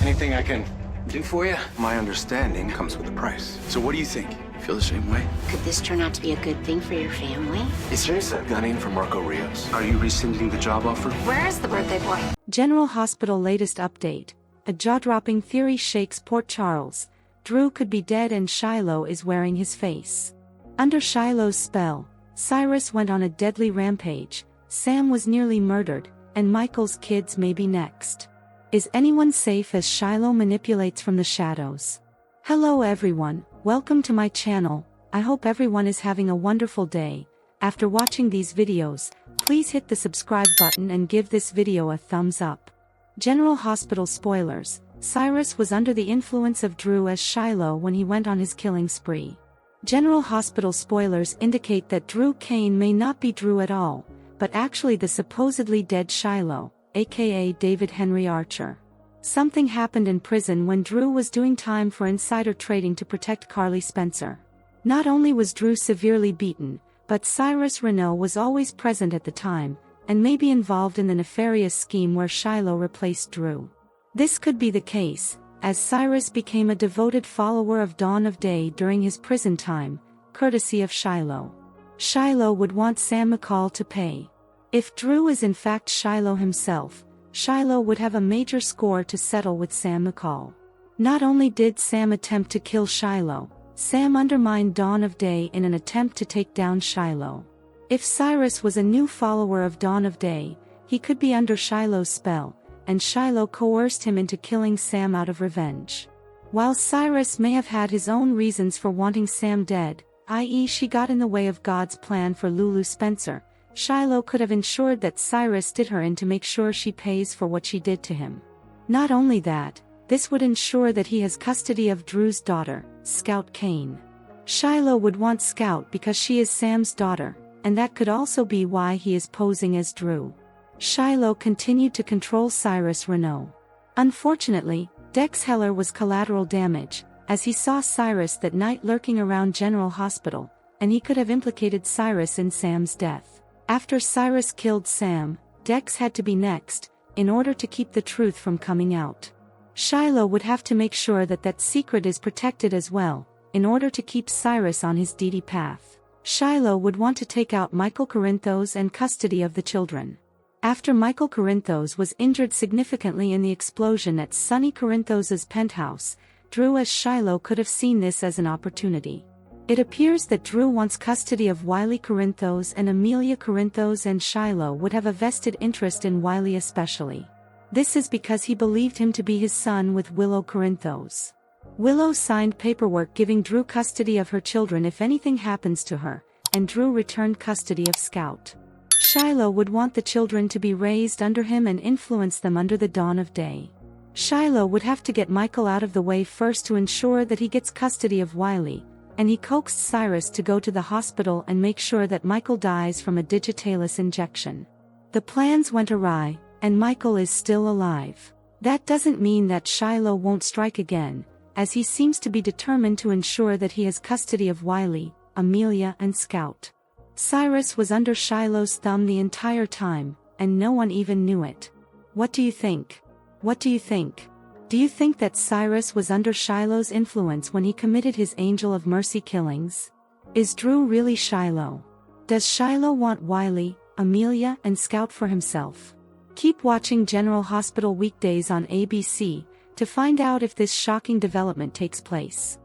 Anything I can do for you? My understanding comes with a price. So what do you think? Feel the same way? Could this turn out to be a good thing for your family? Is Cyrus gunning for Marco Rios? Are you rescinding the job offer? Where is the birthday boy? General Hospital latest update. A jaw-dropping theory shakes Port Charles. Drew could be dead and Shiloh is wearing his face. Under Shiloh's spell, Cyrus went on a deadly rampage, Sam was nearly murdered, and Michael's kids may be next. Is anyone safe as Shiloh manipulates from the shadows? Hello everyone, welcome to my channel. I hope everyone is having a wonderful day. After watching these videos, please hit the subscribe button and give this video a thumbs up. General Hospital spoilers. Cyrus was under the influence of Drew as Shiloh when he went on his killing spree. General Hospital spoilers indicate that Drew Kane may not be Drew at all, but actually the supposedly dead Shiloh, aka David Henry Archer. Something happened in prison when Drew was doing time for insider trading to protect Carly Spencer. Not only was Drew severely beaten, but Cyrus Renault was always present at the time, and may be involved in the nefarious scheme where Shiloh replaced Drew. This could be the case, as Cyrus became a devoted follower of Dawn of Day during his prison time, courtesy of Shiloh. Shiloh would want Sam McCall to pay. If Drew is in fact Shiloh himself, Shiloh would have a major score to settle with Sam McCall. Not only did Sam attempt to kill Shiloh, Sam undermined Dawn of Day in an attempt to take down Shiloh. If Cyrus was a new follower of Dawn of Day, he could be under Shiloh's spell, and Shiloh coerced him into killing Sam out of revenge. While Cyrus may have had his own reasons for wanting Sam dead, i.e. she got in the way of God's plan for Lulu Spencer, Shiloh could have ensured that Cyrus did her in to make sure she pays for what she did to him. Not only that, this would ensure that he has custody of Drew's daughter, Scout Kane. Shiloh would want Scout because she is Sam's daughter, and that could also be why he is posing as Drew. Shiloh continued to control Cyrus Renault. Unfortunately, Dex Heller was collateral damage, as he saw Cyrus that night lurking around General Hospital, and he could have implicated Cyrus in Sam's death. After Cyrus killed Sam, Dex had to be next, in order to keep the truth from coming out. Shiloh would have to make sure that that secret is protected as well, in order to keep Cyrus on his deity path. Shiloh would want to take out Michael Corinthos and custody of the children. After Michael Corinthos was injured significantly in the explosion at Sonny Corinthos's penthouse, Drew as Shiloh could have seen this as an opportunity. It appears that Drew wants custody of Wiley Corinthos and Amelia Corinthos, and Shiloh would have a vested interest in Wiley especially. This is because he believed him to be his son with Willow Corinthos. Willow signed paperwork giving Drew custody of her children if anything happens to her, and Drew returned custody of Scout. Shiloh would want the children to be raised under him and influence them under the Dawn of Day. Shiloh would have to get Michael out of the way first to ensure that he gets custody of Wiley, and he coaxed Cyrus to go to the hospital and make sure that Michael dies from a digitalis injection. The plans went awry, and Michael is still alive. That doesn't mean that Shiloh won't strike again, as he seems to be determined to ensure that he has custody of Wiley, Amelia and Scout. Cyrus was under Shiloh's thumb the entire time, and no one even knew it. What do you think? What do you think? Do you think that Cyrus was under Shiloh's influence when he committed his Angel of Mercy killings? Is Drew really Shiloh? Does Shiloh want Wiley, Amelia and Scout for himself? Keep watching General Hospital weekdays on ABC, to find out if this shocking development takes place.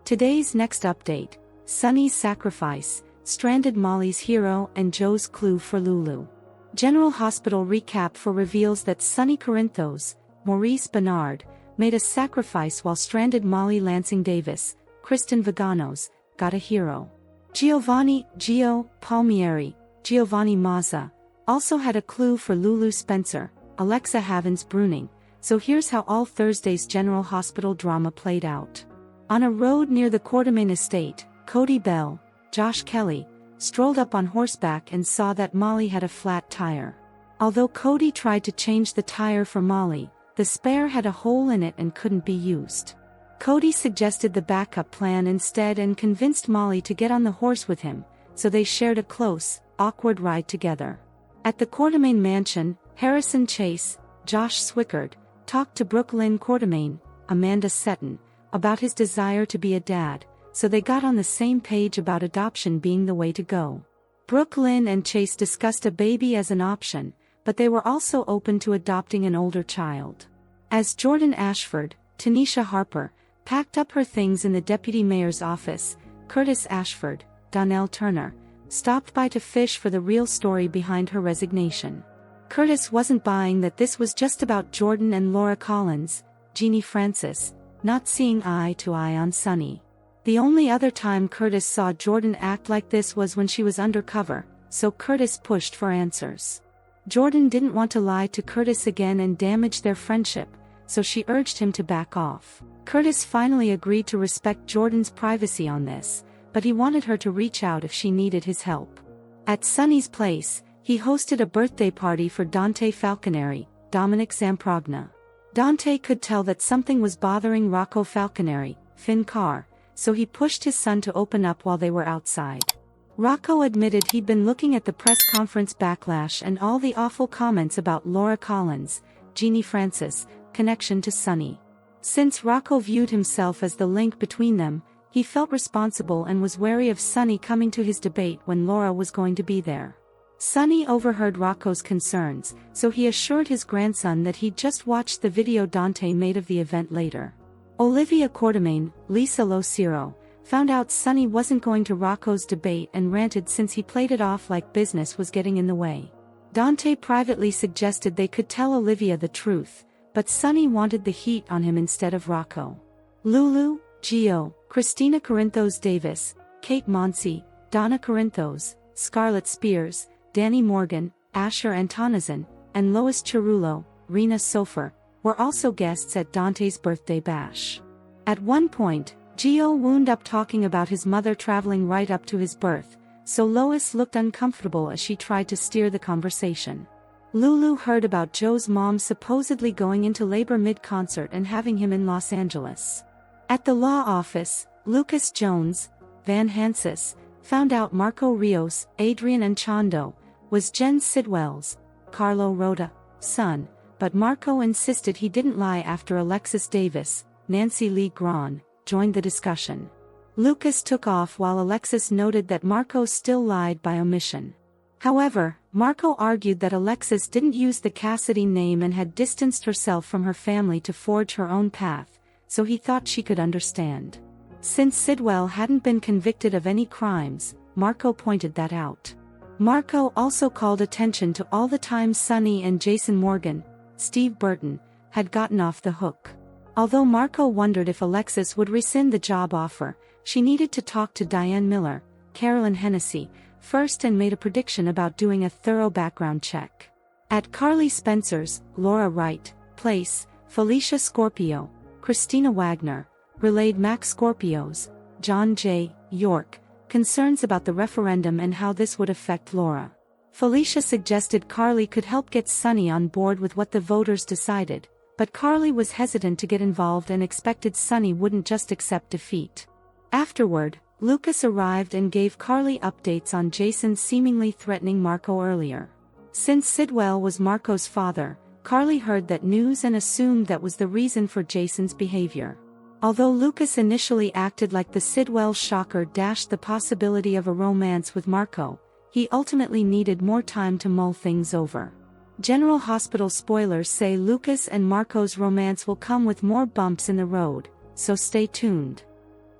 Today's next update: Sonny's sacrifice, stranded Molly's hero and Joe's clue for Lulu. General Hospital recap reveals that Sonny Corinthos, Maurice Bernard, made a sacrifice while stranded Molly Lansing Davis, Kristen Vaganos, got a hero. Giovanni Palmieri, Giovanni Mazza, also had a clue for Lulu Spencer, Alexa Havens Bruning, so here's how all Thursday's General Hospital drama played out. On a road near the Quartermain estate, Cody Bell, Josh Kelly, strolled up on horseback and saw that Molly had a flat tire. Although Cody tried to change the tire for Molly, the spare had a hole in it and couldn't be used. Cody suggested the backup plan instead and convinced Molly to get on the horse with him, so they shared a close, awkward ride together. At the Quartermain mansion, Harrison Chase, Josh Swickard, talked to Brooklyn Quartermain, Amanda Seton, about his desire to be a dad, so they got on the same page about adoption being the way to go. Brooklyn and Chase discussed a baby as an option, but they were also open to adopting an older child. As Jordan Ashford, Tanisha Harper, packed up her things in the deputy mayor's office, Curtis Ashford, Donnell Turner, stopped by to fish for the real story behind her resignation. Curtis wasn't buying that this was just about Jordan and Laura Collins, Jeannie Francis, not seeing eye to eye on Sonny. The only other time Curtis saw Jordan act like this was when she was undercover, so Curtis pushed for answers. Jordan didn't want to lie to Curtis again and damage their friendship, so she urged him to back off. Curtis finally agreed to respect Jordan's privacy on this, but he wanted her to reach out if she needed his help. At Sonny's place, he hosted a birthday party for Dante Falconeri, Dominic Zamprogna. Dante could tell that something was bothering Rocco Falconeri, Finn Carr, so he pushed his son to open up while they were outside. Rocco admitted he'd been looking at the press conference backlash and all the awful comments about Laura Collins, Jeannie Francis, connection to Sonny. Since Rocco viewed himself as the link between them, he felt responsible and was wary of Sonny coming to his debate when Laura was going to be there. Sonny overheard Rocco's concerns, so he assured his grandson that he'd just watched the video Dante made of the event later. Olivia Quartermain, Lisa Lociro, found out Sonny wasn't going to Rocco's debate and ranted since he played it off like business was getting in the way. Dante privately suggested they could tell Olivia the truth, but Sonny wanted the heat on him instead of Rocco. Lulu, Gio, Christina Corinthos Davis, Kate Monsey, Donna Corinthos, Scarlett Spears, Danny Morgan, Asher Antonazan, and Lois Cerullo, Rena Sofer, were also guests at Dante's birthday bash. At one point, Gio wound up talking about his mother traveling right up to his birth, so Lois looked uncomfortable as she tried to steer the conversation. Lulu heard about Joe's mom supposedly going into labor mid-concert and having him in Los Angeles. At the law office, Lucas Jones, Van Hansis, found out Marco Rios, Adrian Anchondo, was Jen Sidwell's, Carlo Rhoda, son, but Marco insisted he didn't lie after Alexis Davis, Nancy Lee Grahn, joined the discussion. Lucas took off while Alexis noted that Marco still lied by omission. However, Marco argued that Alexis didn't use the Cassidy name and had distanced herself from her family to forge her own path, so he thought she could understand. Since Sidwell hadn't been convicted of any crimes, Marco pointed that out. Marco also called attention to all the times Sonny and Jason Morgan, Steve Burton, had gotten off the hook. Although Marco wondered if Alexis would rescind the job offer, she needed to talk to Diane Miller, Carolyn Hennessy, first and made a prediction about doing a thorough background check. At Carly Spencer's, Laura Wright, place, Felicia Scorpio, Christina Wagner, relayed Max Scorpio's, John J. York, concerns about the referendum and how this would affect Laura. Felicia suggested Carly could help get Sonny on board with what the voters decided, but Carly was hesitant to get involved and expected Sonny wouldn't just accept defeat. Afterward, Lucas arrived and gave Carly updates on Jason seemingly threatening Marco earlier. Since Sidwell was Marco's father, Carly heard that news and assumed that was the reason for Jason's behavior. Although Lucas initially acted like the Sidwell shocker dashed the possibility of a romance with Marco, he ultimately needed more time to mull things over. General Hospital spoilers say Lucas and Marco's romance will come with more bumps in the road, so stay tuned.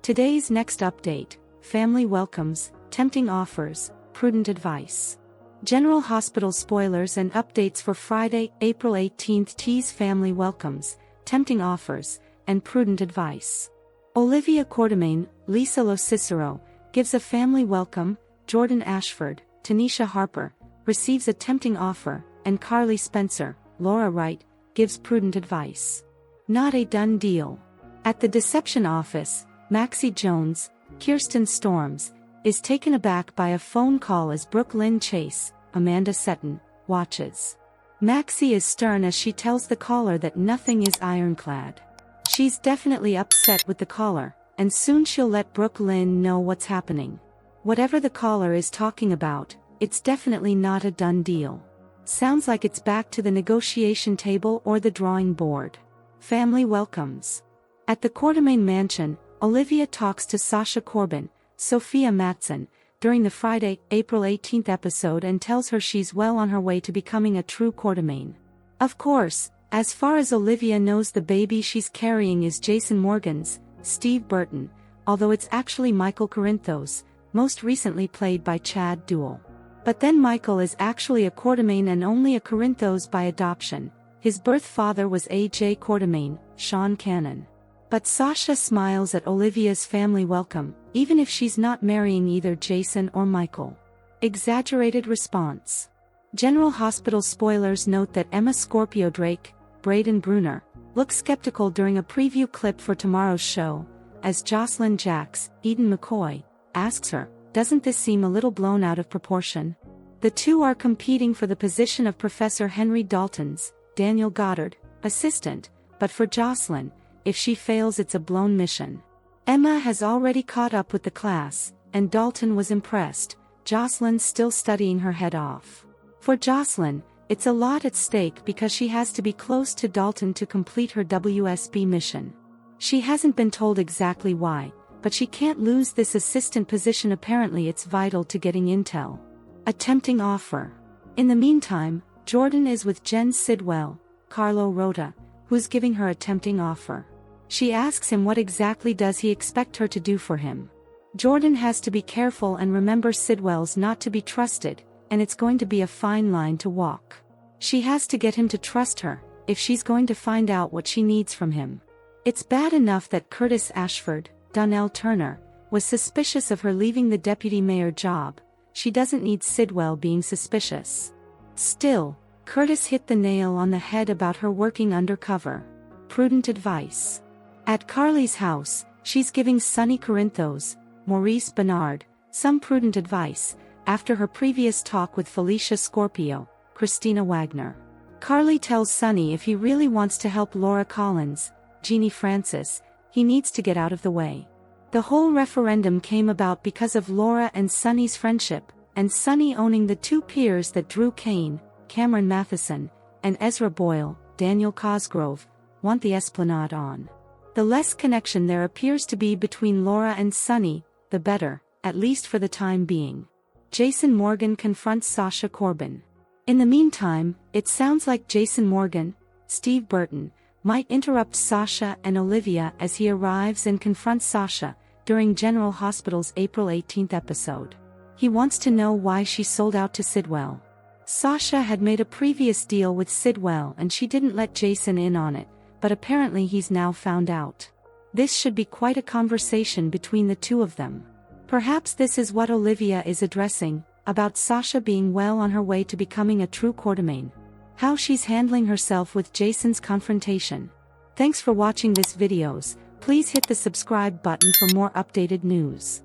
Today's next update: family welcomes, tempting offers, prudent advice. General Hospital spoilers and updates for Friday, April 18th. Tease family welcomes, tempting offers, and prudent advice. Olivia Quartermain, Lisa Locicero, gives a family welcome, Jordan Ashford, Tanisha Harper, receives a tempting offer, and Carly Spencer, Laura Wright, gives prudent advice. Not a done deal. At the deception office, Maxie Jones, Kirsten Storms, is taken aback by a phone call as Brooklyn Chase, Amanda Seton, watches. Maxie is stern as she tells the caller that nothing is ironclad. She's definitely upset with the caller, and soon she'll let Brooklyn know what's happening. Whatever the caller is talking about, it's definitely not a done deal. Sounds like it's back to the negotiation table or the drawing board. Family welcomes. At the Quartermain mansion, Olivia talks to Sasha Corbin, Sophia Matson, during the Friday, April 18 episode and tells her she's well on her way to becoming a true Quartermain. Of course, as far as Olivia knows, the baby she's carrying is Jason Morgan's, Steve Burton, although it's actually Michael Corinthos, most recently played by Chad Duell. But then Michael is actually a Quartermain and only a Corinthos by adoption. His birth father was A.J. Quartermain, Sean Cannon. But Sasha smiles at Olivia's family welcome, even if she's not marrying either Jason or Michael. Exaggerated response. General Hospital spoilers note that Emma Scorpio Drake, Braden Bruner, looks skeptical during a preview clip for tomorrow's show, as Jocelyn Jacks, Eden McCoy, asks her, "Doesn't this seem a little blown out of proportion?" The two are competing for the position of Professor Henry Dalton's, Daniel Goddard, assistant, but for Jocelyn, if she fails it's a blown mission. Emma has already caught up with the class, and Dalton was impressed. Jocelyn's still studying her head off. For Jocelyn, it's a lot at stake because she has to be close to Dalton to complete her WSB mission. She hasn't been told exactly why, but she can't lose this assistant position. Apparently it's vital to getting intel. A tempting offer. In the meantime, Jordan is with Jen Sidwell, Carlo Rota, who's giving her a tempting offer. She asks him what exactly does he expect her to do for him. Jordan has to be careful and remember Sidwell's not to be trusted, and it's going to be a fine line to walk. She has to get him to trust her, if she's going to find out what she needs from him. It's bad enough that Curtis Ashford, Donnell Turner, was suspicious of her leaving the deputy mayor job. She doesn't need Sidwell being suspicious. Still, Curtis hit the nail on the head about her working undercover. Prudent advice. At Carly's house, she's giving Sonny Corinthos, Maurice Bernard, some prudent advice, after her previous talk with Felicia Scorpio, Christina Wagner. Carly tells Sonny if he really wants to help Laura Collins, Jeannie Francis, he needs to get out of the way. The whole referendum came about because of Laura and Sonny's friendship, and Sonny owning the two peers that Drew Kane, Cameron Matheson, and Ezra Boyle, Daniel Cosgrove, want the Esplanade on. The less connection there appears to be between Laura and Sonny, the better, at least for the time being. Jason Morgan confronts Sasha Corbin. In the meantime, it sounds like Jason Morgan, Steve Burton, might interrupt Sasha and Olivia as he arrives and confronts Sasha, during General Hospital's April 18 episode. He wants to know why she sold out to Sidwell. Sasha had made a previous deal with Sidwell and she didn't let Jason in on it, but apparently he's now found out. This should be quite a conversation between the two of them. Perhaps this is what Olivia is addressing, about Sasha being well on her way to becoming a true Quartermain. How she's handling herself with Jason's confrontation. Thanks for watching this videos. Please hit the subscribe button for more updated news.